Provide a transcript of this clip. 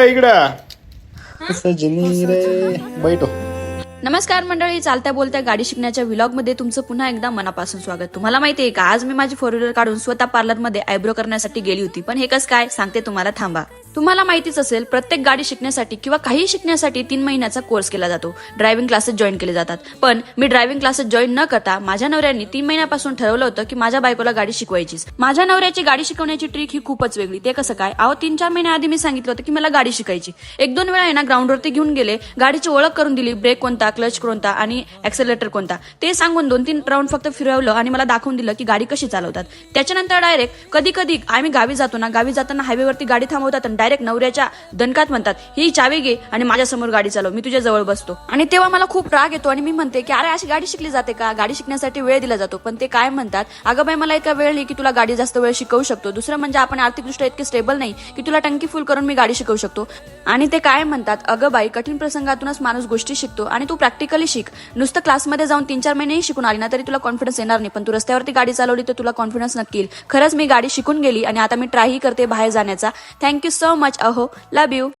इकडं सजनी रे बैठो. नमस्कार मंडळी, चालत्या बोलत्या गाडी शिकण्याच्या व्लॉग मध्ये तुमचं पुन्हा एकदा मनापासून स्वागत. तुम्हाला माहिती आहे का, आज मी माझी 4 व्हीलर काढून स्वतः पार्लर मध्ये आयब्रो करण्यासाठी गेली होती. पण हे कसं काय सांगते तुम्हाला, थांबा. तुम्हाला माहितीच असेल, प्रत्येक गाडी शिकण्यासाठी किंवा काही शिकण्यासाठी 3 महिन्याचा कोर्स केला जातो. ड्रायव्हिंग क्लासेस जॉईन केले जातात. पण मी ड्रायव्हिंग क्लासेस जॉईन न करता माझ्या नवऱ्याने 3 महिन्यापासून ठरवलं होतं की माझ्या बायकोला गाडी शिकवायचीच. माझ्या नवऱ्याची गाडी शिकवण्याची ट्रिक ही खूपच वेगळी. ते कसं काय, 3-4 महिन्याआधी मी सांगितलं होतं की मला गाडी शिकायची. 1-2 वेळा आहे ना ग्राउंडवरती घेऊन गेले, गाडीची ओळख करून दिली, ब्रेक कोणता, क्लच कोणता आणि ऍक्सेलरेटर कोणता ते सांगून 2-3 राऊंड फक्त फिरवलं आणि मला दाखवून दिलं की गाडी कशी चालवतात. त्याच्यानंतर डायरेक्ट कधी आम्ही गावी जातो ना, गावी जाताना हायवेवरती गाडी थांबवतात आणि डायरेक्ट नवऱ्याच्या दणकात म्हणतात, ही चावी घे आणि माझ्यासमोर गाडी चालव, मी तुझ्या जवळ बसतो. आणि तेव्हा मला खूप राग येतो आणि मी म्हणते की अरे अशी गाडी शिकली जाते का, गाडी शिकण्यासाठी वेळ दिला जातो. पण ते काय म्हणतात, अगं बाई मला इतका वेळ नाही की तुला गाडी जास्त वेळ शिकवू शकतो. दुसरं म्हणजे आपण आर्थिकदृष्ट्या इतके स्टेबल नाही की तुला टंकी फुल करून मी गाडी शिकवू शकतो. आणि ते काय म्हणतात, अगं बाई कठीण प्रसंगातूनच माणूस गोष्टी शिकतो आणि तू प्रॅक्टिकली शिक. नुसतं क्लासमध्ये जाऊन 3-4 महिनेही शिकून आली ना तरी तुला कॉन्फिडन्स येणार नाही, पण तू रस्त्यावरती गाडी चालवली तर तुला कॉन्फिडन्स नक्की येईल. खरंच मी गाडी शिकून गेली आणि आता मी ट्रायही करते बाहेर जाण्याचा. Thank you so much. अहो, लव्ह यू.